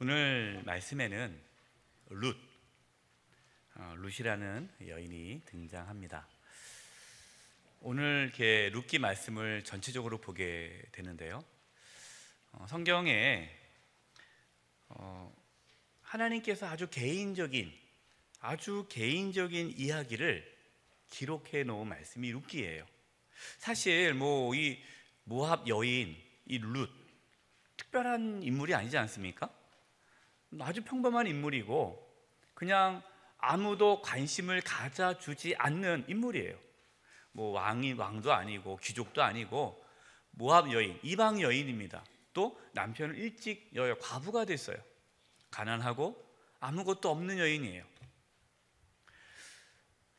오늘 말씀에는 룻이라는 여인이 등장합니다. 오늘 이렇게 룻기 말씀을 전체적으로 보게 되는데요. 성경에 하나님께서 아주 개인적인 이야기를 기록해 놓은 말씀이 룻기예요. 사실 이 모압 여인 이 룻 특별한 인물이 아니지 않습니까? 아주 평범한 인물이고 그냥 아무도 관심을 가져주지 않는 인물이에요. 왕도 아니고 귀족도 아니고 모압 여인, 이방 여인입니다. 또 남편은 일찍 과부가 됐어요. 가난하고 아무것도 없는 여인이에요.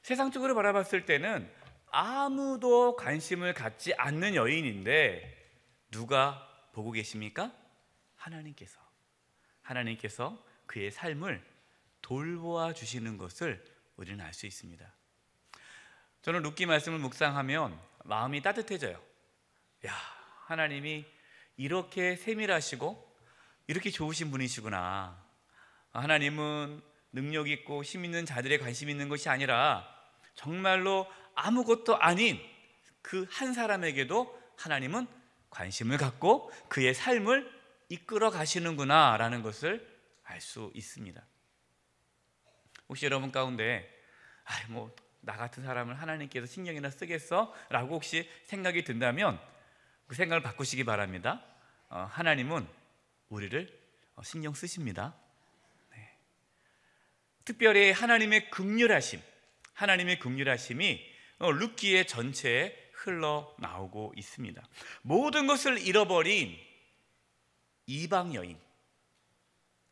세상적으로 바라봤을 때는 아무도 관심을 갖지 않는 여인인데 누가 보고 계십니까? 하나님께서 그의 삶을 돌보아 주시는 것을 우리는 알 수 있습니다. 저는 룻기 말씀을 묵상하면 마음이 따뜻해져요. 하나님이 이렇게 세밀하시고 이렇게 좋으신 분이시구나. 하나님은 능력 있고 힘 있는 자들에 관심 있는 것이 아니라 정말로 아무것도 아닌 그 한 사람에게도 하나님은 관심을 갖고 그의 삶을 이끌어 가시는구나 라는 것을 알 수 있습니다. 혹시 여러분 가운데 나 같은 사람을 하나님께서 신경이나 쓰겠어? 라고 혹시 생각이 든다면 그 생각을 바꾸시기 바랍니다. 하나님은 우리를 신경 쓰십니다. 특별히 하나님의 긍휼하심이 룻기의 전체에 흘러나오고 있습니다. 모든 것을 잃어버린 이방 여인,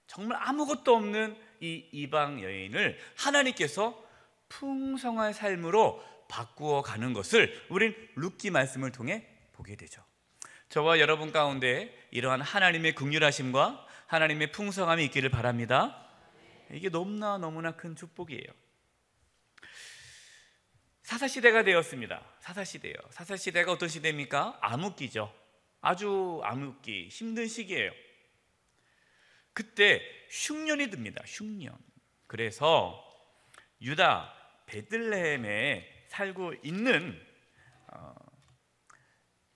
정말 아무것도 없는 이 이방 여인을 하나님께서 풍성한 삶으로 바꾸어 가는 것을 우린 룻기 말씀을 통해 보게 되죠. 저와 여러분 가운데 이러한 하나님의 긍휼하심과 하나님의 풍성함이 있기를 바랍니다. 이게 너무나 큰 축복이에요. 사사시대가 되었습니다. 사사시대가 어떤 시대입니까? 암흑기죠. 아주 암흑기, 힘든 시기예요. 그때 흉년이 듭니다. 흉년. 그래서 유다 베들레헴에 살고 있는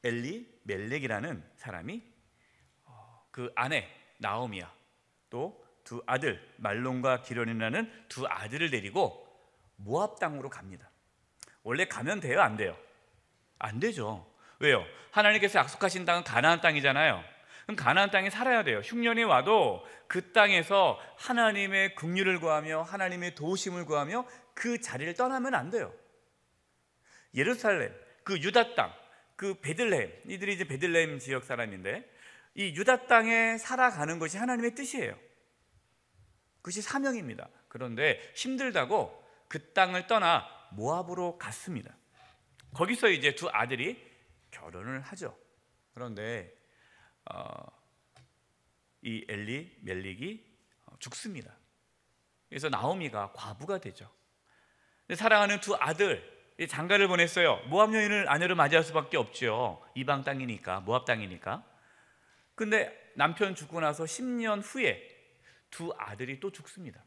엘리멜렉이라는 사람이 그 아내 나오미와 또 두 아들 말론과 기련이라는 두 아들을 데리고 모압 땅으로 갑니다. 원래 가면 돼요? 안 돼요? 안 되죠. 왜요? 하나님께서 약속하신 땅은 가나안 땅이잖아요. 그럼 가나안 땅에 살아야 돼요. 흉년이 와도 그 땅에서 하나님의 긍휼을 구하며 하나님의 도우심을 구하며 그 자리를 떠나면 안 돼요. 예루살렘, 그 유다 땅, 그 베들레헴, 이들이 이제 베들레헴 지역 사람인데 이 유다 땅에 살아가는 것이 하나님의 뜻이에요. 그것이 사명입니다. 그런데 힘들다고 그 땅을 떠나 모압으로 갔습니다. 거기서 이제 두 아들이 결혼을 하죠. 그런데 이 엘리멜렉이 죽습니다. 그래서 나오미가 과부가 되죠. 사랑하는 두 아들, 장가를 보냈어요. 모압 여인을 아내로 맞이할 수밖에 없죠. 이방 땅이니까, 모압 땅이니까. 근데 남편 죽고 나서 10년 후에 두 아들이 또 죽습니다.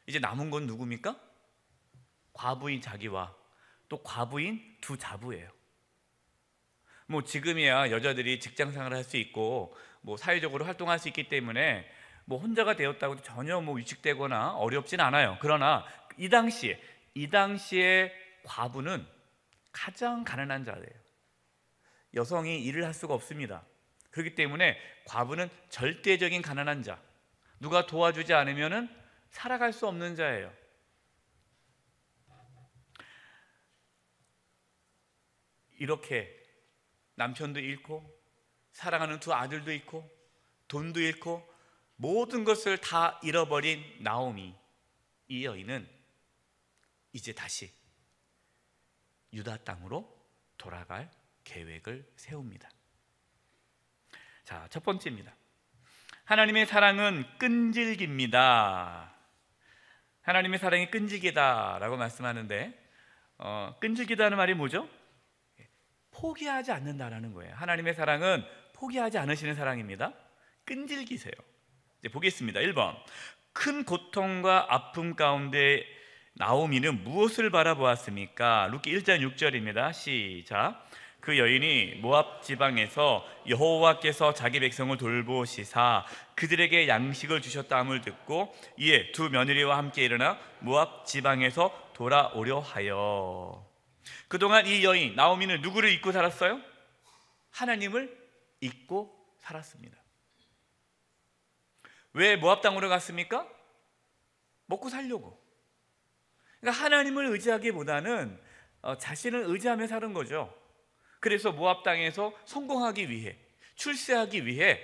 이제 남은 건 누굽니까? 과부인 자기와 또 과부인 두 자부예요. 지금이야 여자들이 직장 생활을 할 수 있고 사회적으로 활동할 수 있기 때문에 혼자가 되었다고 전혀 위축되거나 어렵진 않아요. 그러나 이 당시에 과부는 가장 가난한 자예요. 여성이 일을 할 수가 없습니다. 그렇기 때문에 과부는 절대적인 가난한 자, 누가 도와주지 않으면 살아갈 수 없는 자예요. 이렇게 남편도 잃고 사랑하는 두 아들도 잃고 돈도 잃고 모든 것을 다 잃어버린 나오미, 이 여인은 이제 다시 유다 땅으로 돌아갈 계획을 세웁니다. 자, 첫 번째입니다. 하나님의 사랑은 끈질깁니다. 하나님의 사랑이 끈질기다라고 말씀하는데 끈질기다는 말이 뭐죠? 포기하지 않는다라는 거예요. 하나님의 사랑은 포기하지 않으시는 사랑입니다. 끈질기세요. 이제 보겠습니다. 1번. 큰 고통과 아픔 가운데 나오미는 무엇을 바라보았습니까? 룻기 1장 6절입니다. 시작. 그 여인이 모압 지방에서 여호와께서 자기 백성을 돌보시사 그들에게 양식을 주셨다함을 듣고 이에 두 며느리와 함께 일어나 모압 지방에서 돌아오려 하여. 그동안 이 여인 나오미는 누구를 잊고 살았어요? 하나님을 잊고 살았습니다. 왜 모압 땅으로 갔습니까? 먹고 살려고. 그러니까 하나님을 의지하기보다는 자신을 의지하며 사는 거죠. 그래서 모압 땅에서 성공하기 위해, 출세하기 위해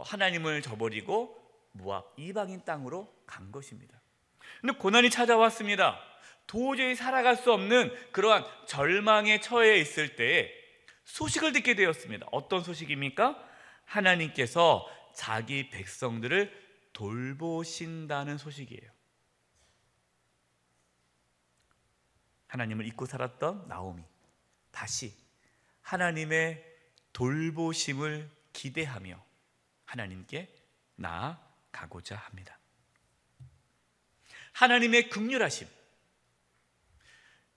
하나님을 저버리고 모압 이방인 땅으로 간 것입니다. 근데 고난이 찾아왔습니다. 도저히 살아갈 수 없는 그러한 절망에 처해 있을 때에 소식을 듣게 되었습니다. 어떤 소식입니까? 하나님께서 자기 백성들을 돌보신다는 소식이에요. 하나님을 잊고 살았던 나오미, 다시 하나님의 돌보심을 기대하며 하나님께 나아가고자 합니다. 하나님의 긍휼하심.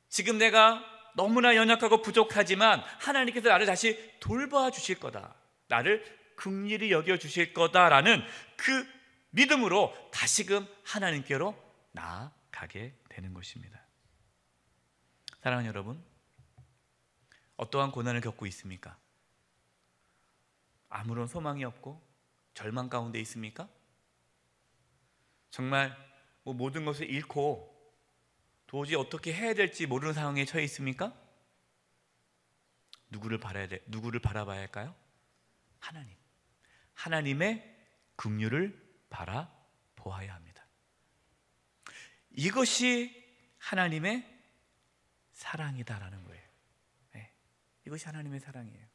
지금 내가 너무나 연약하고 부족하지만 하나님께서 나를 다시 돌봐 주실 거다, 나를 긍휼히 여겨 주실 거다라는 그 믿음으로 다시금 하나님께로 나아가게 되는 것입니다. 사랑하는 여러분, 어떠한 고난을 겪고 있습니까? 아무런 소망이 없고 절망 가운데 있습니까? 정말 모든 것을 잃고 도저히 어떻게 해야 될지 모르는 상황에 처해 있습니까? 누구를 바라봐야 할까요? 하나님. 하나님의 긍휼을 바라보아야 합니다. 이것이 하나님의 사랑이다라는 거예요. 네, 이것이 하나님의 사랑이에요.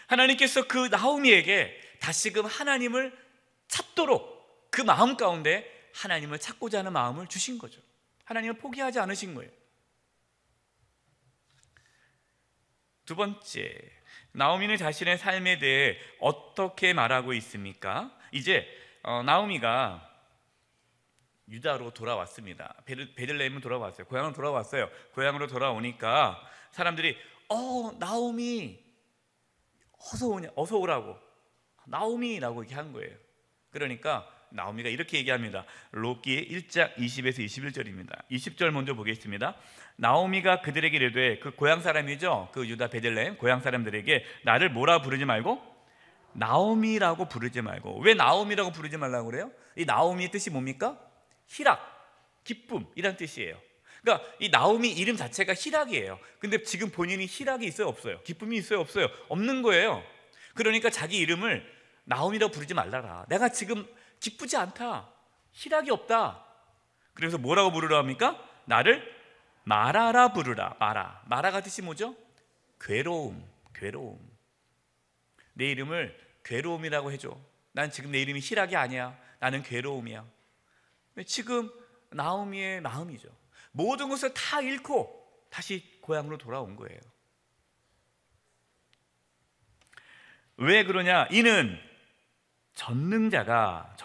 하나님께서 그 나오미에게 다시금 하나님을 찾도록 그 마음 가운데 하나님을 찾고자 하는 마음을 주신 거죠. 하나님을 포기하지 않으신 거예요. 두 번째, 나오미는 자신의 삶에 대해 어떻게 말하고 있습니까? 이제 나오미가 유다로 돌아왔습니다. 베들레헴으로 돌아왔어요. 고향으로 돌아왔어요. 고향으로 돌아오니까 사람들이 나오미 어서 오라고, 나오미라고 이렇게 한 거예요. 그러니까 나오미가 이렇게 얘기합니다. 룻기 1장 20에서 21절입니다. 20절 먼저 보겠습니다. 나오미가 그들에게 이르되, 그 고향 사람이죠, 그 유다 베들레헴 고향 사람들에게 나를 뭐라 부르지 말고 나오미라고 부르지 말고. 왜 나오미라고 부르지 말라고 그래요? 이 나오미의 뜻이 뭡니까? 희락, 기쁨이란 뜻이에요. 그러니까 이 나오미 이름 자체가 희락이에요. 근데 지금 본인이 희락이 있어요, 없어요? 기쁨이 있어요, 없어요? 없는 거예요. 그러니까 자기 이름을 나오미라고 부르지 말라라. 내가 지금 기쁘지 않다, 희락이 없다. 그래서 뭐라고 부르라 합니까? 나를 마라라 부르라. 마라가 뜻이 뭐죠? 괴로움. 내 이름을 괴로움이라고 해줘. 난 지금 내 이름이 희락이 아니야, 나는 괴로움이야. 지금 나오미의 마음이죠. 모든 것을 다 잃고 다시 고향으로 돌아온 거예요. 왜 그러냐? 이는 전능자가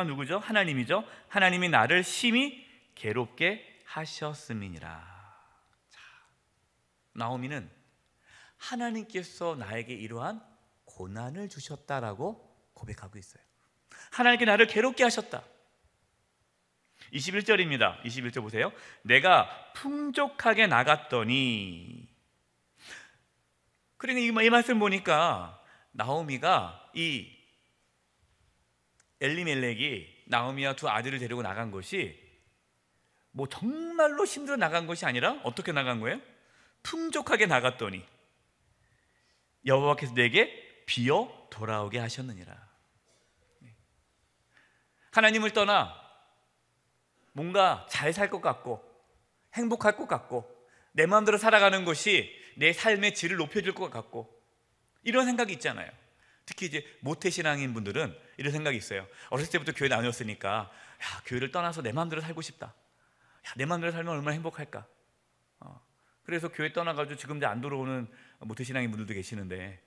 누구죠? 하나님이죠. 하나님이 나를 심히 괴롭게 하셨음이니라. 나오미는 하나님께서 나에게 이러한 고난을 주셨다라고 고백하고 있어요. 하나님께 나를 괴롭게 하셨다. 21절입니다. 21절 보세요. 내가 풍족하게 나갔더니. 그러니까 이 말씀 보니까 나오미가 이 엘리멜렉이 나오미와 두 아들을 데리고 나간 것이 정말로 힘들어 나간 것이 아니라 어떻게 나간 거예요? 풍족하게 나갔더니 여호와께서 내게 비어 돌아오게 하셨느니라. 하나님을 떠나 뭔가 잘 살 것 같고 행복할 것 같고 내 마음대로 살아가는 것이 내 삶의 질을 높여줄 것 같고 이런 생각이 있잖아요. 특히 이제 모태신앙인 분들은 이런 생각이 있어요. 어렸을 때부터 교회 다녔으니까 교회를 떠나서 내 마음대로 살고 싶다. 내 마음대로 살면 얼마나 행복할까. 그래서 교회 떠나가지고 지금 이제 안 들어오는 모태신앙인 분들도 계시는데,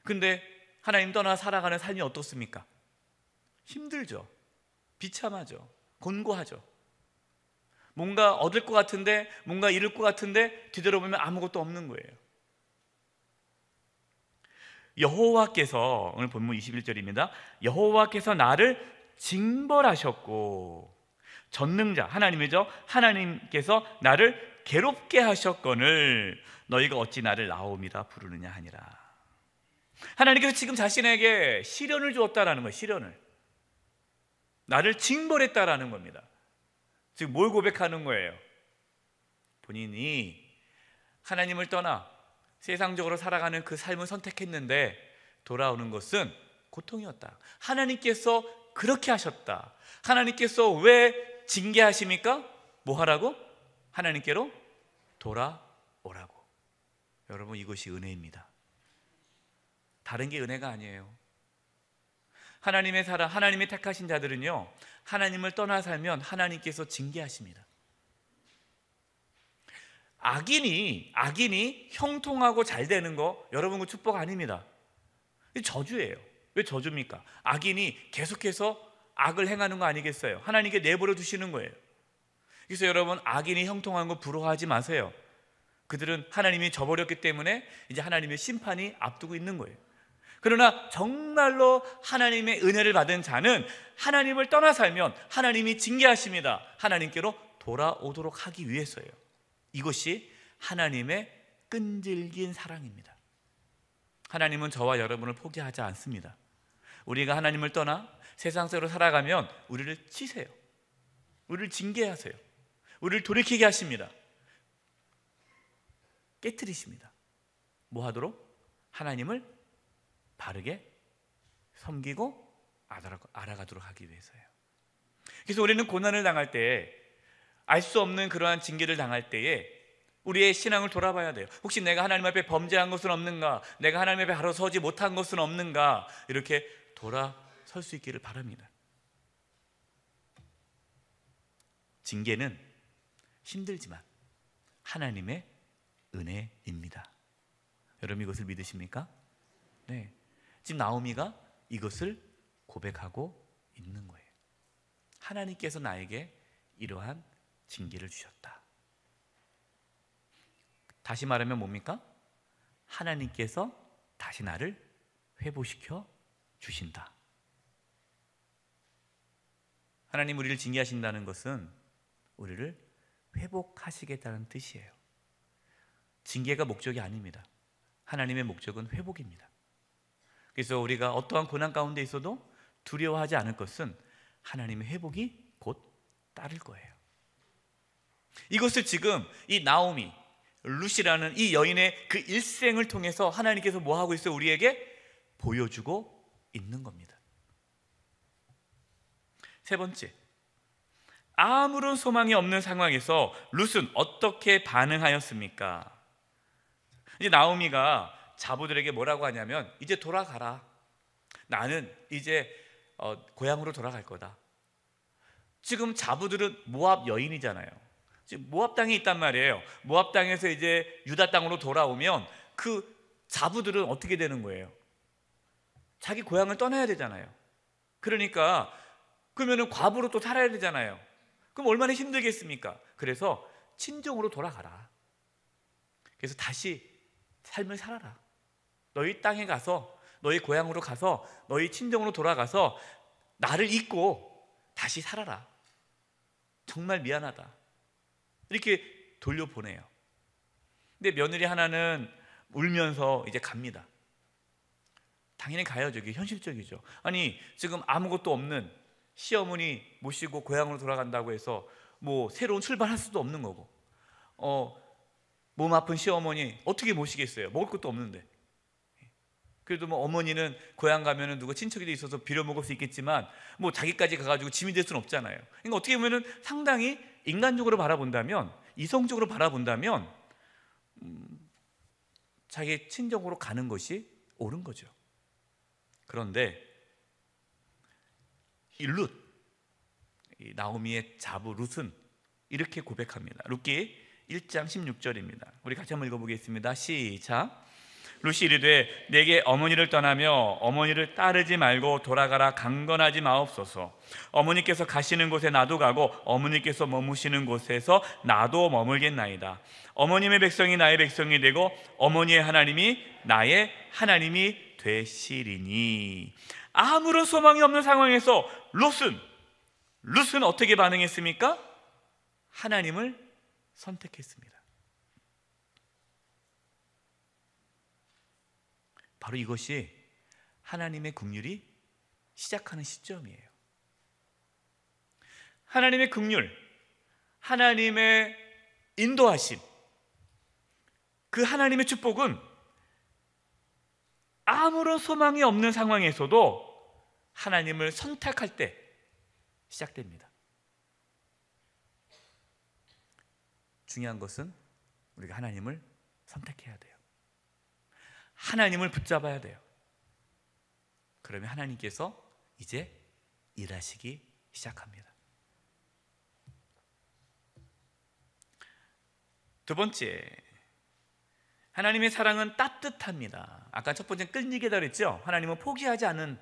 근데 하나님 떠나 살아가는 삶이 어떻습니까? 힘들죠. 비참하죠. 곤고하죠. 뭔가 얻을 것 같은데, 뭔가 잃을 것 같은데 뒤돌아보면 아무것도 없는 거예요. 여호와께서, 오늘 본문 21절입니다. 여호와께서 나를 징벌하셨고, 전능자 하나님이죠. 하나님께서 나를 괴롭게 하셨거늘 너희가 어찌 나를 나옴이라 부르느냐 하니라. 하나님께서 지금 자신에게 시련을 주었다라는 거예요. 시련을. 나를 징벌했다라는 겁니다. 지금 뭘 고백하는 거예요? 본인이 하나님을 떠나 세상적으로 살아가는 그 삶을 선택했는데 돌아오는 것은 고통이었다. 하나님께서 그렇게 하셨다. 하나님께서 왜 징계하십니까? 뭐 하라고? 하나님께로 돌아오라고. 여러분, 이것이 은혜입니다. 다른 게 은혜가 아니에요. 하나님의 사람, 하나님의 택하신 자들은요, 하나님을 떠나 살면 하나님께서 징계하십니다. 악인이 형통하고 잘 되는 거, 여러분, 그 축복 아닙니다. 저주예요. 왜 저주입니까? 악인이 계속해서 악을 행하는 거 아니겠어요? 하나님께 내버려 두시는 거예요. 그래서 여러분, 악인이 형통한 거 부러워하지 마세요. 그들은 하나님이 저버렸기 때문에 이제 하나님의 심판이 앞두고 있는 거예요. 그러나 정말로 하나님의 은혜를 받은 자는 하나님을 떠나 살면 하나님이 징계하십니다. 하나님께로 돌아오도록 하기 위해서예요. 이것이 하나님의 끈질긴 사랑입니다. 하나님은 저와 여러분을 포기하지 않습니다. 우리가 하나님을 떠나 세상 속으로 살아가면 우리를 치세요. 우리를 징계하세요. 우리를 돌이키게 하십니다. 깨트리십니다. 뭐 하도록? 하나님을 바르게 섬기고 알아가도록 하기 위해서요. 그래서 우리는 고난을 당할 때, 알 수 없는 그러한 징계를 당할 때에 우리의 신앙을 돌아봐야 돼요. 혹시 내가 하나님 앞에 범죄한 것은 없는가? 내가 하나님 앞에 바로 서지 못한 것은 없는가? 이렇게 돌아설 수 있기를 바랍니다. 징계는 힘들지만 하나님의 은혜입니다. 여러분, 이것을 믿으십니까? 네. 지금 나오미가 이것을 고백하고 있는 거예요. 하나님께서 나에게 이러한 징계를 주셨다. 다시 말하면 뭡니까? 하나님께서 다시 나를 회복시켜 주신다. 하나님 우리를 징계하신다는 것은 우리를 회복하시겠다는 뜻이에요. 징계가 목적이 아닙니다. 하나님의 목적은 회복입니다. 그래서 우리가 어떠한 고난 가운데 있어도 두려워하지 않을 것은 하나님의 회복이 곧 따를 거예요. 이것을 지금 이 나오미, 룻이라는 이 여인의 그 일생을 통해서 하나님께서 뭐 하고 있어요? 우리에게 보여주고 있는 겁니다. 세 번째, 아무런 소망이 없는 상황에서 룻은 어떻게 반응하였습니까? 이제 나오미가 자부들에게 뭐라고 하냐면, 이제 돌아가라. 나는 이제 고향으로 돌아갈 거다. 지금 자부들은 모압 여인이잖아요. 지금 모압 땅에 있단 말이에요. 모압 땅에서 이제 유다 땅으로 돌아오면 그 자부들은 어떻게 되는 거예요? 자기 고향을 떠나야 되잖아요. 그러니까 그러면은 과부로 또 살아야 되잖아요. 그럼 얼마나 힘들겠습니까? 그래서 친정으로 돌아가라. 그래서 다시 삶을 살아라. 너희 땅에 가서, 너희 고향으로 가서, 너희 친정으로 돌아가서 나를 잊고 다시 살아라. 정말 미안하다. 이렇게 돌려보내요. 근데 며느리 하나는 울면서 이제 갑니다. 당연히 가야죠. 이게 현실적이죠. 아니, 지금 아무것도 없는 시어머니 모시고 고향으로 돌아간다고 해서 뭐 새로운 출발할 수도 없는 거고, 몸 아픈 시어머니 어떻게 모시겠어요? 먹을 것도 없는데. 그래도 뭐 어머니는 고향 가면은 누가 친척이 있어서 빌어 먹을 수 있겠지만 뭐 자기까지 가가지고 짐이 될 수는 없잖아요. 그러니까 어떻게 보면은 상당히 인간적으로 바라본다면, 이성적으로 바라본다면 자기 친정으로 가는 것이 옳은 거죠. 그런데 이 룻, 이 나오미의 자부 룻은 이렇게 고백합니다. 룻기 1장 16절입니다. 우리 같이 한번 읽어보겠습니다. 시작. 룻이 이르되 내게 어머니를 떠나며 어머니를 따르지 말고 돌아가라 강건하지 마옵소서. 어머니께서 가시는 곳에 나도 가고 어머니께서 머무시는 곳에서 나도 머물겠나이다. 어머님의 백성이 나의 백성이 되고 어머니의 하나님이 나의 하나님이 되시리니. 아무런 소망이 없는 상황에서 룻은 어떻게 반응했습니까? 하나님을 선택했습니다. 바로 이것이 하나님의 긍휼이 시작하는 시점이에요. 하나님의 긍휼, 하나님의 인도하심, 그 하나님의 축복은 아무런 소망이 없는 상황에서도 하나님을 선택할 때 시작됩니다. 중요한 것은 우리가 하나님을 선택해야 돼요. 하나님을 붙잡아야 돼요. 그러면 하나님께서 이제 일하시기 시작합니다. 두 번째, 하나님의 사랑은 따뜻합니다. 아까 첫 번째는 끈질기다 그랬죠? 하나님은 포기하지 않는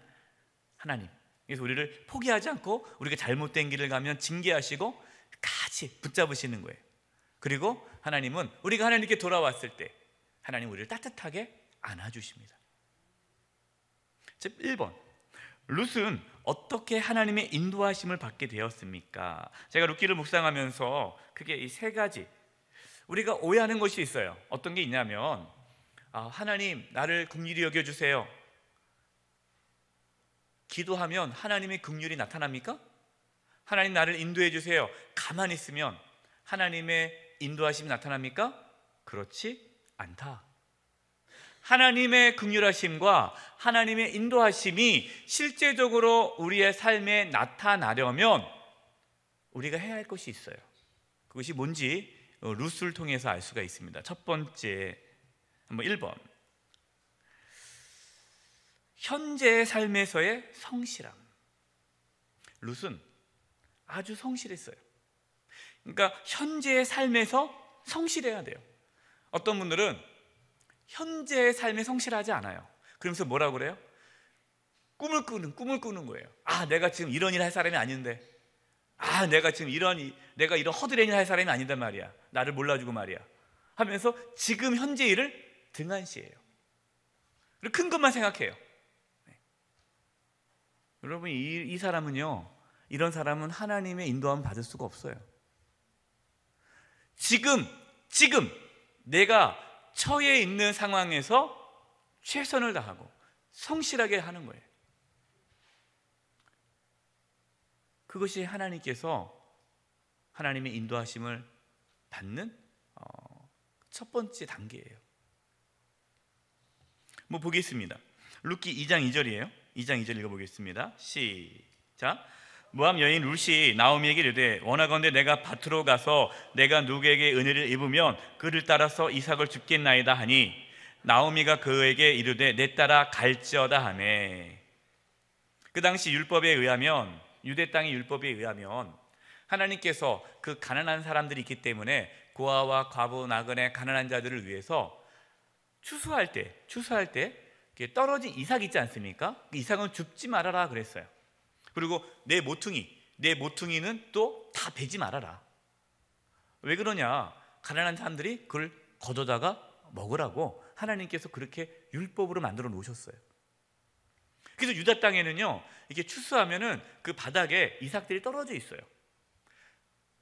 하나님. 그래서 우리를 포기하지 않고 우리가 잘못된 길을 가면 징계하시고 같이 붙잡으시는 거예요. 그리고 하나님은 우리가 하나님께 돌아왔을 때 하나님 우리를 따뜻하게 안아주십니다. 1번, 룻은 어떻게 하나님의 인도하심을 받게 되었습니까? 제가 룻기를 묵상하면서 크게 이 세 가지 우리가 오해하는 것이 있어요. 어떤 게 있냐면 하나님 나를 긍휼히 여겨주세요. 기도하면 하나님의 긍휼이 나타납니까? 하나님 나를 인도해 주세요. 가만히 있으면 하나님의 인도하심이 나타납니까? 그렇지 않다. 하나님의 긍휼하심과 하나님의 인도하심이 실제적으로 우리의 삶에 나타나려면 우리가 해야 할 것이 있어요. 그것이 뭔지 룻을 통해서 알 수가 있습니다. 첫 번째, 한번 1번, 현재의 삶에서의 성실함. 룻은 아주 성실했어요. 그러니까 현재의 삶에서 성실해야 돼요. 어떤 분들은 현재의 삶에 성실하지 않아요. 그러면서 뭐라고 그래요? 꿈을 꾸는 거예요. 내가 지금 이런 일 할 사람이 아닌데, 내가 지금 이런 허드렛 일 할 사람이 아닌단 말이야. 나를 몰라주고 말이야. 하면서 지금 현재 일을 등한시해요. 그리고 큰 것만 생각해요. 네. 여러분, 이 사람은요, 이런 사람은 하나님의 인도함을 받을 수가 없어요. 지금 내가 처해 있는 상황에서 최선을 다하고 성실하게 하는 거예요. 그것이 하나님께서 하나님의 인도하심을 받는 첫 번째 단계예요. 보겠습니다. 룻기 2장 2절이에요. 2장 2절 읽어보겠습니다. 시작. 모압 여인 룻이 나오미에게 이르되 원하건대 내가 밭으로 가서 내가 누구에게 은혜를 입으면 그를 따라서 이삭을 줍겠나이다 하니 나오미가 그에게 이르되 내 따라 갈지어다 하매. 그 당시 율법에 의하면, 유대 땅의 율법에 의하면 하나님께서 그 가난한 사람들이 있기 때문에 고아와 과부 나그네 가난한 자들을 위해서 추수할 때 떨어진 이삭 있지 않습니까? 이삭은 줍지 말아라 그랬어요. 그리고 내 모퉁이는 또 다 베지 말아라. 왜 그러냐? 가난한 사람들이 그걸 걷어다가 먹으라고 하나님께서 그렇게 율법으로 만들어 놓으셨어요. 그래서 유다 땅에는요, 이렇게 추수하면은 그 바닥에 이삭들이 떨어져 있어요.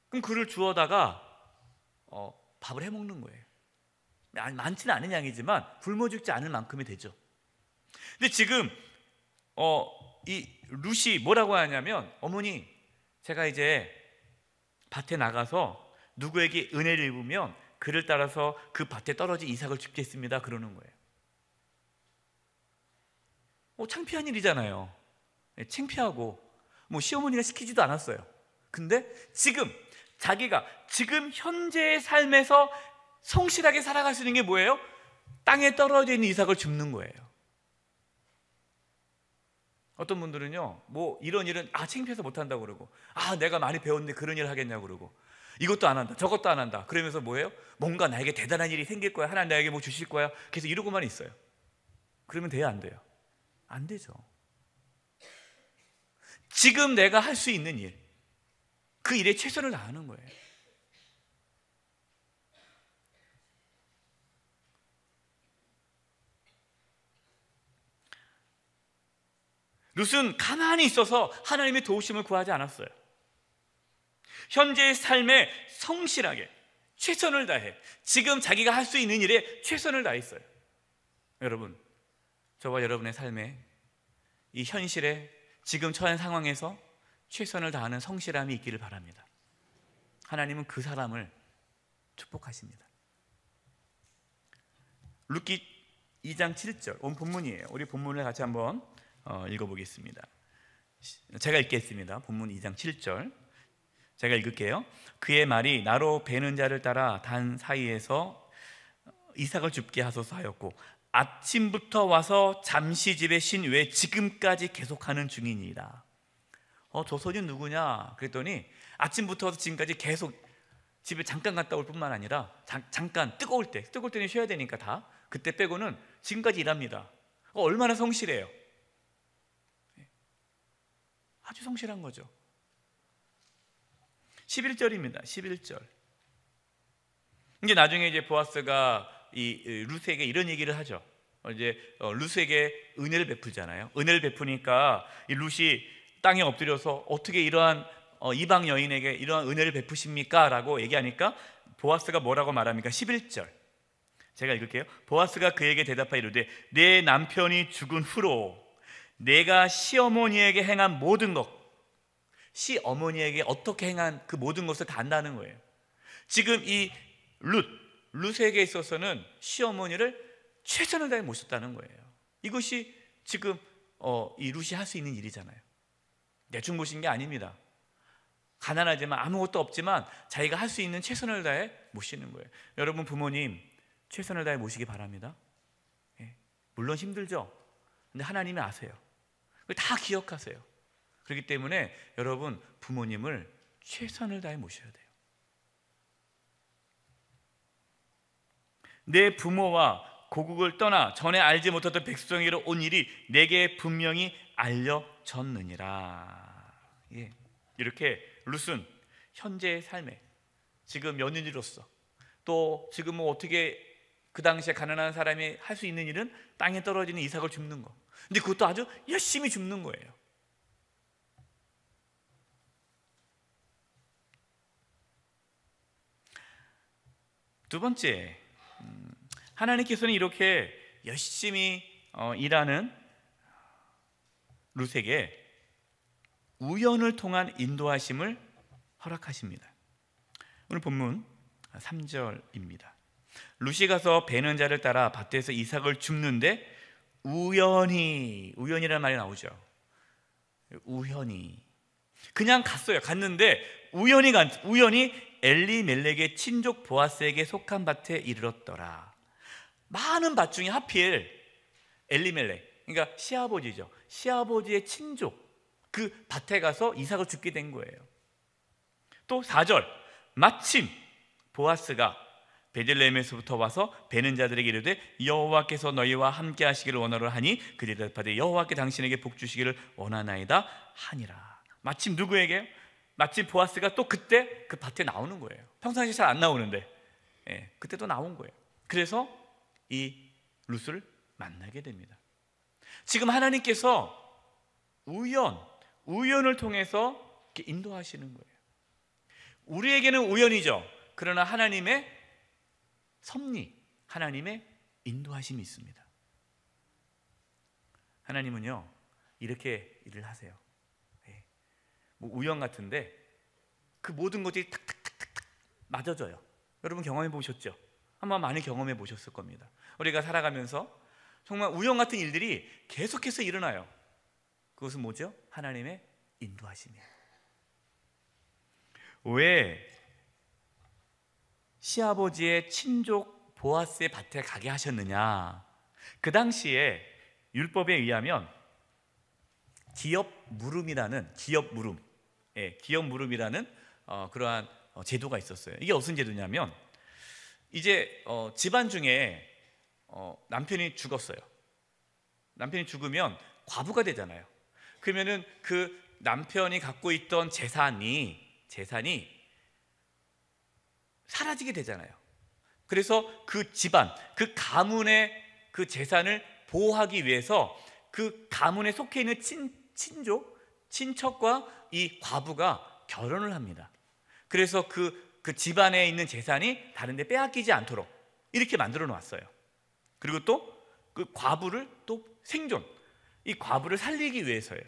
그럼 그를 주워다가 밥을 해 먹는 거예요. 많지는 않은 양이지만 굶어 죽지 않을 만큼이 되죠. 근데 지금 이 룻이 뭐라고 하냐면, 어머니, 제가 이제 밭에 나가서 누구에게 은혜를 입으면 그를 따라서 그 밭에 떨어진 이삭을 줍겠습니다. 그러는 거예요. 창피한 일이잖아요. 창피하고 시어머니가 시키지도 않았어요. 근데 자기가 지금 현재의 삶에서 성실하게 살아갈 수 있는 게 뭐예요? 땅에 떨어져 있는 이삭을 줍는 거예요. 어떤 분들은요, 이런 일은 창피해서 못한다고 그러고, 내가 많이 배웠는데 그런 일을 하겠냐고 그러고, 이것도 안 한다, 저것도 안 한다. 그러면서 뭐예요? 뭔가 나에게 대단한 일이 생길 거야, 하나님 나에게 뭐 주실 거야, 계속 이러고만 있어요. 그러면 돼요, 안 돼요? 안 되죠. 지금 내가 할 수 있는 일, 그 일에 최선을 다하는 거예요. 룻은 가만히 있어서 하나님의 도우심을 구하지 않았어요. 현재의 삶에 성실하게 최선을 다해 지금 자기가 할 수 있는 일에 최선을 다했어요. 여러분, 저와 여러분의 삶에 이 현실에 지금 처한 상황에서 최선을 다하는 성실함이 있기를 바랍니다. 하나님은 그 사람을 축복하십니다. 룻기 2장 7절, 온 본문이에요. 우리 본문을 같이 한번 읽어보겠습니다. 제가 읽겠습니다. 본문 2장 7절 제가 읽을게요. 그의 말이 나로 베는 자를 따라 단 사이에서 이삭을 줍게 하소서 하였고 아침부터 와서 잠시 집에 쉰 외에 지금까지 계속하는 중이니이다. 저 소녀 누구냐 그랬더니 아침부터 지금까지 계속 집에 잠깐 갔다 올 뿐만 아니라 잠깐 뜨거울 때는 쉬어야 되니까 다 그때 빼고는 지금까지 일합니다. 얼마나 성실해요. 아주 성실한 거죠. 11절입니다. 11절. 이제 나중에 이제 보아스가 이 룻에게 이런 얘기를 하죠. 이제 룻에게 은혜를 베풀잖아요. 은혜를 베푸니까 이 룻이 땅에 엎드려서 어떻게 이러한 이방 여인에게 이러한 은혜를 베푸십니까? 라고 얘기하니까 보아스가 뭐라고 말합니까? 11절 제가 읽을게요. 보아스가 그에게 대답하여 이르되 내 남편이 죽은 후로 내가 시어머니에게 행한 모든 것, 시어머니에게 어떻게 행한 그 모든 것을 다 안다는 거예요. 지금 이 룻에게 있어서는 시어머니를 최선을 다해 모셨다는 거예요. 이것이 지금 이 룻이 할 수 있는 일이잖아요. 대충 모신 게 아닙니다. 가난하지만 아무것도 없지만 자기가 할 수 있는 최선을 다해 모시는 거예요. 여러분 부모님 최선을 다해 모시기 바랍니다. 물론 힘들죠. 근데 하나님이 아세요. 다 기억하세요. 그렇기 때문에 여러분 부모님을 최선을 다해 모셔야 돼요. 내 부모와 고국을 떠나 전에 알지 못하던 백성에게로 온 일이 내게 분명히 알려졌느니라. 이렇게 룻은 현재의 삶에 지금 며느리로서 또 지금 뭐 어떻게 그 당시에 가난한 사람이 할 수 있는 일은 땅에 떨어지는 이삭을 줍는 거. 근데 그것도 아주 열심히 줍는 거예요. 두 번째, 하나님께서는 이렇게 열심히 일하는 룻에게 우연을 통한 인도하심을 허락하십니다. 오늘 본문 3절입니다. 룻이 가서 베는 자를 따라 밭에서 이삭을 줍는데 우연이라는 말이 나오죠. 우연히 그냥 갔는데 우연히 엘리멜렉의 친족 보아스에게 속한 밭에 이르렀더라. 많은 밭 중에 하필 엘리멜렉, 그러니까 시아버지죠. 시아버지의 친족 그 밭에 가서 이삭을 줍게 된 거예요. 또 4절, 마침 보아스가 베들레헴에서부터 와서 베는 자들에게 이르되 여호와께서 너희와 함께 하시기를 원하노라 하니 그들이 대답하되 여호와께 당신에게 복 주시기를 원하나이다 하니라. 마침 누구에게? 마침 보아스가 또 그때 그 밭에 나오는 거예요. 평상시 잘 안 나오는데 그때 또 나온 거예요. 그래서 이 룻을 만나게 됩니다. 지금 하나님께서 우연을 통해서 이렇게 인도하시는 거예요. 우리에게는 우연이죠. 그러나 하나님의 섭리, 하나님의 인도하심이 있습니다. 하나님은요 이렇게 일을 하세요. 뭐 우연 같은데 그 모든 것들이 탁탁탁탁 맞아져요. 여러분 경험해 보셨죠? 아마 많이 경험해 보셨을 겁니다. 우리가 살아가면서 정말 우연 같은 일들이 계속해서 일어나요. 그것은 뭐죠? 하나님의 인도하심이에요. 왜 시아버지의 친족 보아스의 밭에 가게 하셨느냐? 그 당시에 율법에 의하면 기업 무름이라는 그러한 제도가 있었어요. 이게 무슨 제도냐면 이제 집안 중에 남편이 죽었어요. 남편이 죽으면 과부가 되잖아요. 그러면은 그 남편이 갖고 있던 재산이 사라지게 되잖아요. 그래서 그 집안, 그 가문의 그 재산을 보호하기 위해서 그 가문에 속해 있는 친척과 이 과부가 결혼을 합니다. 그래서 그 집안에 있는 재산이 다른 데 빼앗기지 않도록 이렇게 만들어 놓았어요. 그리고 또 그 과부를 또 생존, 이 과부를 살리기 위해서예요.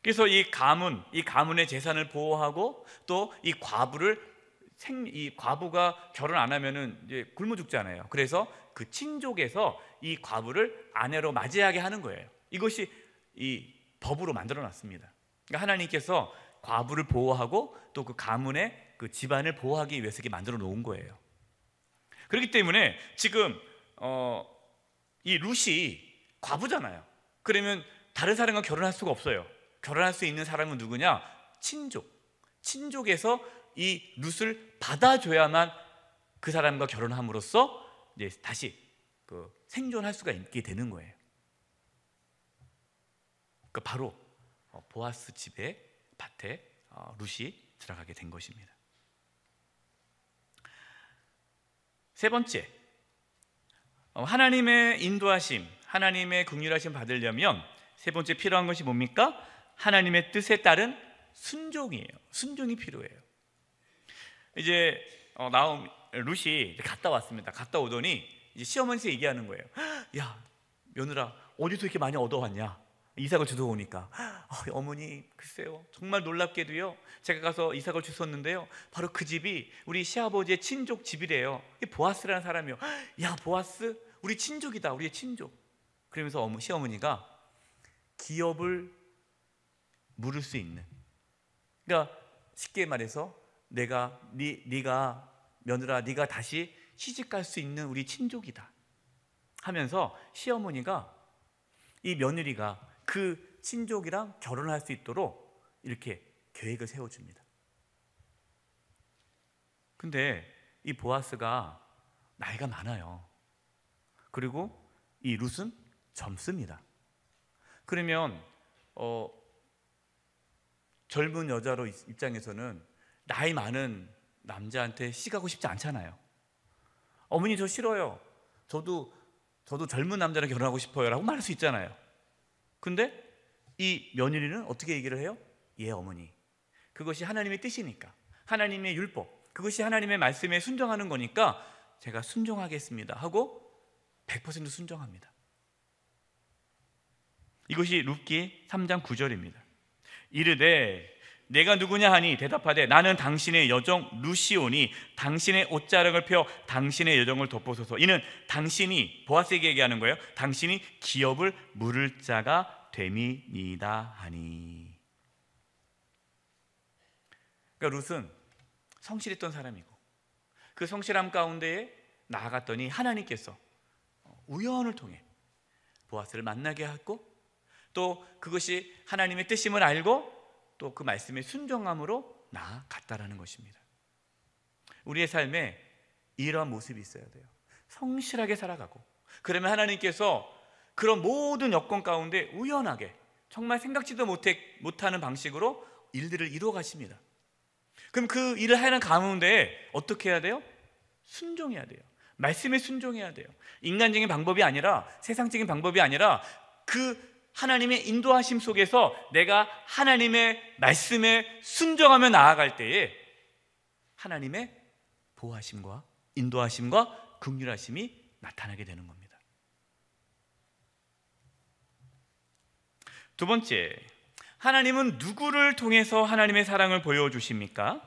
그래서 이 가문의 재산을 보호하고 또 이 과부가 결혼 안 하면은 이제 굶어 죽잖아요. 그래서 그 친족에서 이 과부를 아내로 맞이하게 하는 거예요. 이것이 이 법으로 만들어 놨습니다. 그러니까 하나님께서 과부를 보호하고 또 그 가문의 그 집안을 보호하기 위해서 이렇게 만들어 놓은 거예요. 그렇기 때문에 지금 이 룻이 과부잖아요. 그러면 다른 사람과 결혼할 수가 없어요. 결혼할 수 있는 사람은 누구냐? 친족에서 이 룻을 받아줘야만 그 사람과 결혼함으로써 이제 다시 그 생존할 수가 있게 되는 거예요. 그 바로 보아스 집의 밭에 룻이 들어가게 된 것입니다. 세 번째, 하나님의 인도하심, 하나님의 긍휼하심 받으려면 세 번째 필요한 것이 뭡니까? 하나님의 뜻에 따른 순종이에요. 순종이 필요해요. 이제 룻이 갔다 왔습니다. 갔다 오더니 이제 시어머니한테 얘기하는 거예요. 야, 며느라 어디서 이렇게 많이 얻어왔냐? 이삭을 주워 오니까 어머니 글쎄요 정말 놀랍게도요 제가 가서 이삭을 주웠는데요 바로 그 집이 우리 시아버지의 친족 집이래요. 보아스라는 사람이요. 야, 보아스 우리 친족이다, 우리의 친족. 그러면서 시어머니가 기업을 물을 수 있는, 그러니까 쉽게 말해서 네가 며느라 네가 다시 시집갈 수 있는 우리 친족이다 하면서 시어머니가 이 며느리가 그 친족이랑 결혼할 수 있도록 이렇게 계획을 세워줍니다. 근데 이 보아스가 나이가 많아요. 그리고 이 룻은 젊습니다. 그러면 젊은 여자로 입장에서는 나이 많은 남자한테 시집가고 싶지 않잖아요. 어머니 저 싫어요. 저도 젊은 남자랑 결혼하고 싶어요 라고 말할 수 있잖아요. 근데 이 며느리는 어떻게 얘기를 해요? 예, 어머니. 그것이 하나님의 뜻이니까, 하나님의 율법, 그것이 하나님의 말씀에 순종하는 거니까 제가 순종하겠습니다 하고 100% 순종합니다. 이것이 룻기 3장 9절입니다. 이르되 내가 누구냐 하니 대답하되 나는 당신의 여종 룻이오니 당신의 옷자락을 펴 당신의 여종을 덮으소서. 이는 당신이, 보아스에게 얘기하는 거예요. 당신이 기업을 물을 자가 됨이니이다 하니. 그러니까 룻은 성실했던 사람이고 그 성실함 가운데에 나아갔더니 하나님께서 우연을 통해 보아스를 만나게 하고 또 그것이 하나님의 뜻임을 알고 또 그 말씀에 순종함으로 나아갔다라는 것입니다. 우리의 삶에 이러한 모습이 있어야 돼요. 성실하게 살아가고, 그러면 하나님께서 그런 모든 여건 가운데 우연하게 정말 생각지도 못하는 방식으로 일들을 이루어 가십니다. 그럼 그 일을 하는 가운데 어떻게 해야 돼요? 순종해야 돼요. 말씀에 순종해야 돼요. 인간적인 방법이 아니라, 세상적인 방법이 아니라 그 하나님의 인도하심 속에서 내가 하나님의 말씀에 순종하며 나아갈 때에 하나님의 보호하심과 인도하심과 긍휼하심이 나타나게 되는 겁니다. 두 번째, 하나님은 누구를 통해서 하나님의 사랑을 보여주십니까?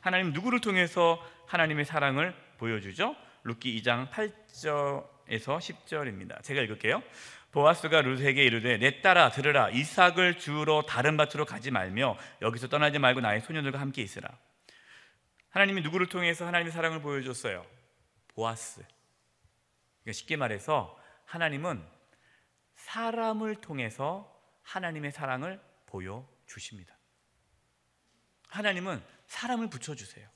하나님 누구를 통해서 하나님의 사랑을 보여주죠? 룻기 2장 8절에서 10절입니다. 제가 읽을게요. 보아스가 룻에게 이르되 내 딸아 들으라. 이삭을 주우러 다른 밭으로 가지 말며 여기서 떠나지 말고 나의 소년들과 함께 있으라. 하나님이 누구를 통해서 하나님의 사랑을 보여줬어요? 보아스. 그러니까 쉽게 말해서 하나님은 사람을 통해서 하나님의 사랑을 보여주십니다. 하나님은 사람을 붙여주세요.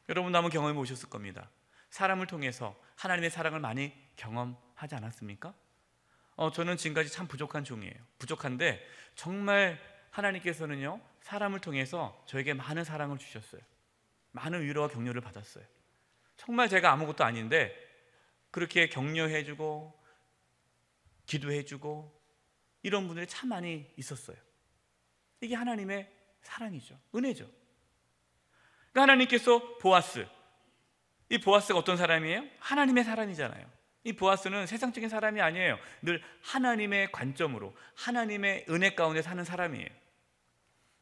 여러분도 한번 경험해 보셨을 겁니다. 사람을 통해서 하나님의 사랑을 많이 경험하지 않았습니까? 저는 지금까지 참 부족한 종이에요. 부족한데 정말 하나님께서는요, 사람을 통해서 저에게 많은 사랑을 주셨어요. 많은 위로와 격려를 받았어요. 정말 제가 아무것도 아닌데 그렇게 격려해주고 기도해주고 이런 분들이 참 많이 있었어요. 이게 하나님의 사랑이죠. 은혜죠. 그러니까 하나님께서 보아스, 이 보아스가 어떤 사람이에요? 하나님의 사람이잖아요. 이 보아스는 세상적인 사람이 아니에요. 늘 하나님의 관점으로 하나님의 은혜 가운데 사는 사람이에요.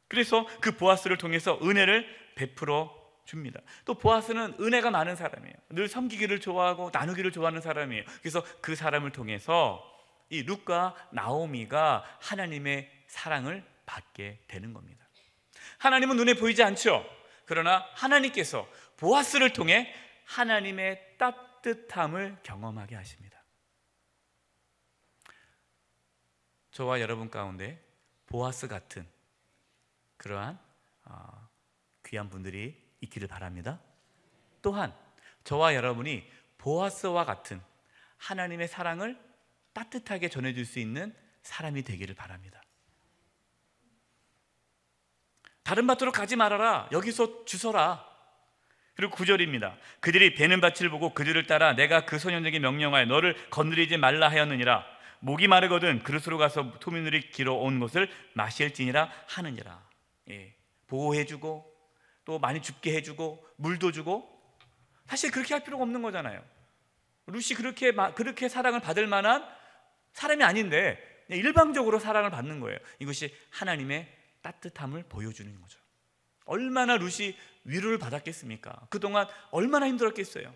그래서 그 보아스를 통해서 은혜를 베풀어 줍니다. 또 보아스는 은혜가 많은 사람이에요. 늘 섬기기를 좋아하고 나누기를 좋아하는 사람이에요. 그래서 그 사람을 통해서 이 룻과 나오미가 하나님의 사랑을 받게 되는 겁니다. 하나님은 눈에 보이지 않죠. 그러나 하나님께서 보아스를 통해 하나님의 따뜻함을 경험하게 하십니다. 저와 여러분 가운데 보아스 같은 그러한 귀한 분들이 있기를 바랍니다. 또한 저와 여러분이 보아스와 같은 하나님의 사랑을 따뜻하게 전해줄 수 있는 사람이 되기를 바랍니다. 다른 밭으로 가지 말아라, 여기서 주서라. 그리고 9절입니다. 그들이 베는 밭을 보고 그들을 따라 내가 그 소년에게 명령하여 너를 건드리지 말라 하였느니라. 목이 마르거든 그릇으로 가서 토미누리 길어온 것을 마실지니라 하느니라. 보호해주고 또 많이 줍게 해주고 물도 주고, 사실 그렇게 할 필요가 없는 거잖아요. 룻이 그렇게 사랑을 받을 만한 사람이 아닌데 일방적으로 사랑을 받는 거예요. 이것이 하나님의 따뜻함을 보여주는 거죠. 얼마나 룻이 위로를 받았겠습니까? 그동안 얼마나 힘들었겠어요.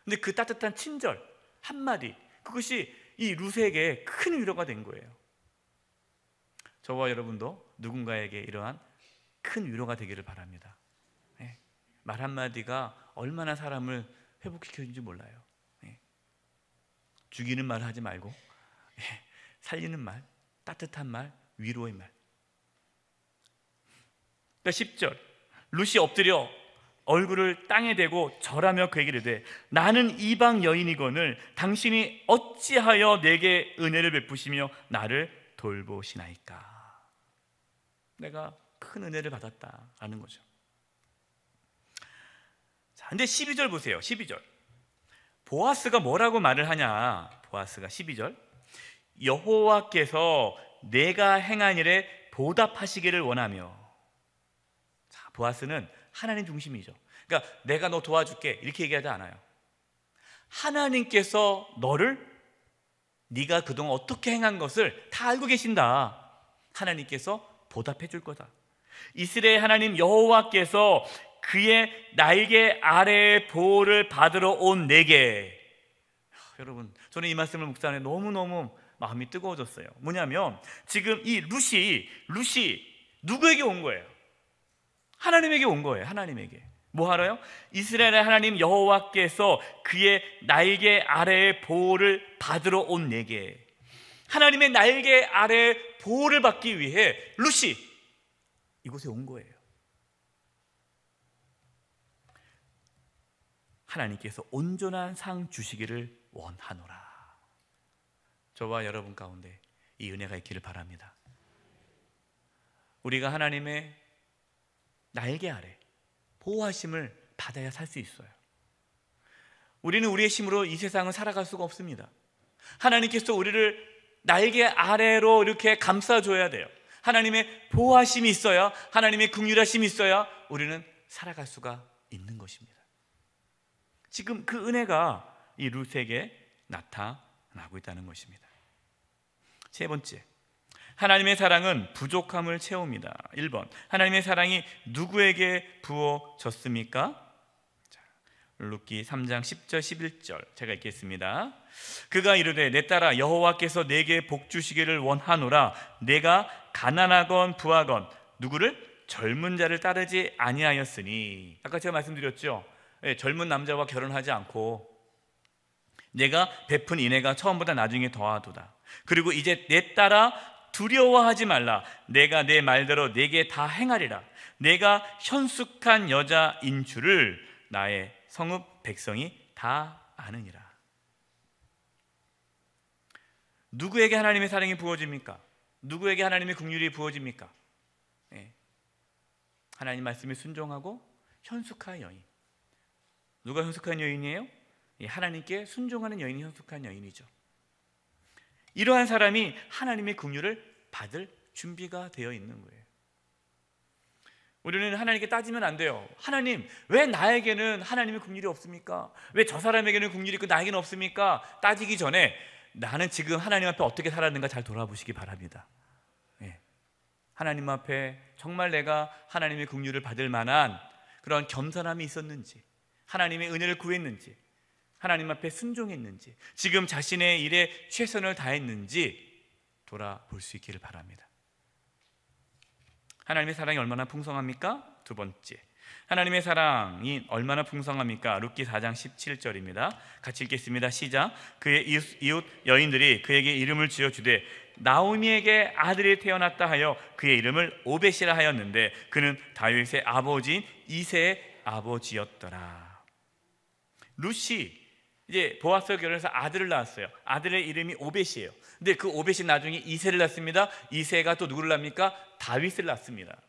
근데 그 따뜻한 친절 한마디, 그것이 이 룻에게 큰 위로가 된 거예요. 저와 여러분도 누군가에게 이러한 큰 위로가 되기를 바랍니다. 말 한마디가 얼마나 사람을 회복시켜주는지 몰라요. 죽이는 말 하지 말고 살리는 말, 따뜻한 말, 위로의 말. 10절, 룻이 엎드려 얼굴을 땅에 대고 절하며 그에게 이르되 나는 이방 여인이거늘 당신이 어찌하여 내게 은혜를 베푸시며 나를 돌보시나이까. 내가 큰 은혜를 받았다라는 거죠. 자, 근데 12절 보세요. 12절 보아스가 뭐라고 말을 하냐. 보아스가 12절 여호와께서 내가 행한 일에 보답하시기를 원하며. 자, 보아스는 하나님 중심이죠. 그러니까 내가 너 도와줄게 이렇게 얘기하지 않아요. 하나님께서 네가 그동안 어떻게 행한 것을 다 알고 계신다. 하나님께서 보답해 줄 거다. 이스라엘 하나님 여호와께서 그의 날개 아래의 보호를 받으러 온 내게. 여러분, 저는 이 말씀을 묵상해 너무너무 마음이 뜨거워졌어요. 뭐냐면 지금 이 룻이 누구에게 온 거예요? 하나님에게 온 거예요. 하나님에게. 뭐 하러요? 이스라엘의 하나님 여호와께서 그의 날개 아래의 보호를 받으러 온 내게. 하나님의 날개 아래의 보호를 받기 위해 룻이 이곳에 온 거예요. 하나님께서 온전한 상 주시기를 원하노라. 저와 여러분 가운데 이 은혜가 있기를 바랍니다. 우리가 하나님의 날개 아래 보호하심을 받아야 살 수 있어요. 우리는 우리의 힘으로 이 세상을 살아갈 수가 없습니다. 하나님께서 우리를 날개 아래로 이렇게 감싸줘야 돼요. 하나님의 보호하심이 있어야, 하나님의 긍휼하심이 있어야 우리는 살아갈 수가 있는 것입니다. 지금 그 은혜가 이 룻에게 나타나고 있다는 것입니다. 세 번째, 하나님의 사랑은 부족함을 채웁니다. 1번, 하나님의 사랑이 누구에게 부어졌습니까? 룻기 3장 10절 11절 제가 읽겠습니다. 그가 이르되 내 딸아 여호와께서 내게 복 주시기를 원하노라. 내가 가난하건 부하건 누구를? 젊은 자를 따르지 아니하였으니. 아까 제가 말씀드렸죠. 젊은 남자와 결혼하지 않고 내가 베푼 인애가 처음보다 나중에 더하도다. 그리고 이제 내 딸아 두려워하지 말라. 내가 내 말대로 내게 다 행하리라. 내가 현숙한 여자인 줄을 나의 성읍 백성이 다 아느니라. 누구에게 하나님의 사랑이 부어집니까? 누구에게 하나님의 긍휼이 부어집니까? 하나님 말씀에 순종하고 현숙한 여인. 누가 현숙한 여인이에요? 하나님께 순종하는 여인이 현숙한 여인이죠. 이러한 사람이 하나님의 긍휼을 받을 준비가 되어 있는 거예요. 우리는 하나님께 따지면 안 돼요. 하나님, 왜 나에게는 하나님의 긍휼이 없습니까? 왜 저 사람에게는 긍휼이 있고 나에게는 없습니까? 따지기 전에 나는 지금 하나님 앞에 어떻게 살았는가 잘 돌아보시기 바랍니다. 하나님 앞에 정말 내가 하나님의 긍휼을 받을 만한 그런 겸손함이 있었는지, 하나님의 은혜를 구했는지, 하나님 앞에 순종했는지, 지금 자신의 일에 최선을 다했는지 돌아볼 수 있기를 바랍니다. 하나님의 사랑이 얼마나 풍성합니까? 두 번째, 하나님의 사랑이 얼마나 풍성합니까? 룻기 4장 17절입니다. 같이 읽겠습니다. 시작. 그의 이웃 여인들이 그에게 이름을 지어주되 나오미에게 아들이 태어났다 하여 그의 이름을 오벳이라 하였는데 그는 다윗의 아버지인 이새의 아버지였더라. 룻이 이제 보아스와 결혼해서 아들을 낳았어요. 아들의 이름이 오벳이에요. 근데 그 오벳이 나중에 이새를 낳습니다. 이새가 또 누구를 낳습니까? 다윗을 낳습니다.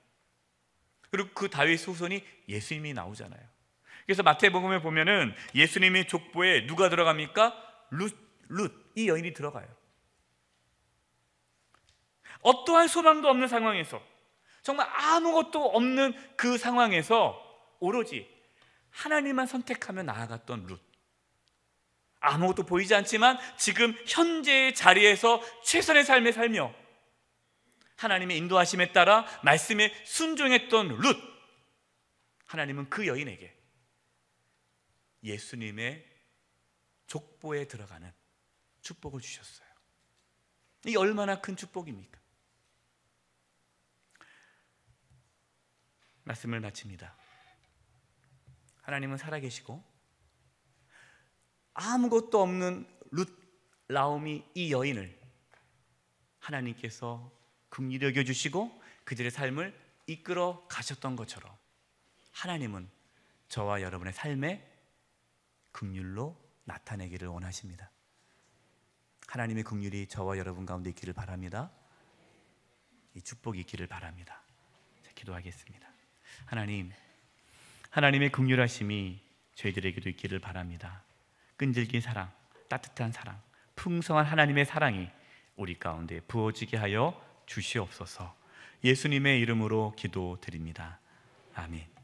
그리고 그 다윗 후손이 예수님이 나오잖아요. 그래서 마태복음에 보면은 예수님의 족보에 누가 들어갑니까? 룻, 이 여인이 들어가요. 어떠한 소망도 없는 상황에서, 정말 아무것도 없는 그 상황에서 오로지 하나님만 선택하며 나아갔던 룻. 아무것도 보이지 않지만 지금 현재의 자리에서 최선의 삶을 살며 하나님의 인도하심에 따라 말씀에 순종했던 룻. 하나님은 그 여인에게 예수님의 족보에 들어가는 축복을 주셨어요. 이게 얼마나 큰 축복입니까? 말씀을 마칩니다. 하나님은 살아계시고 아무것도 없는 룻, 나오미 이 여인을 하나님께서 긍휼히 여겨주시고 그들의 삶을 이끌어 가셨던 것처럼 하나님은 저와 여러분의 삶에 긍휼로 나타내기를 원하십니다. 하나님의 긍휼이 저와 여러분 가운데 있기를 바랍니다. 이 축복이 있기를 바랍니다. 자, 기도하겠습니다. 하나님, 하나님의 긍휼하심이 저희들에게도 있기를 바랍니다. 끈질긴 사랑, 따뜻한 사랑, 풍성한 하나님의 사랑이 우리 가운데 부어지게 하여 주시옵소서. 예수님의 이름으로 기도드립니다. 아멘.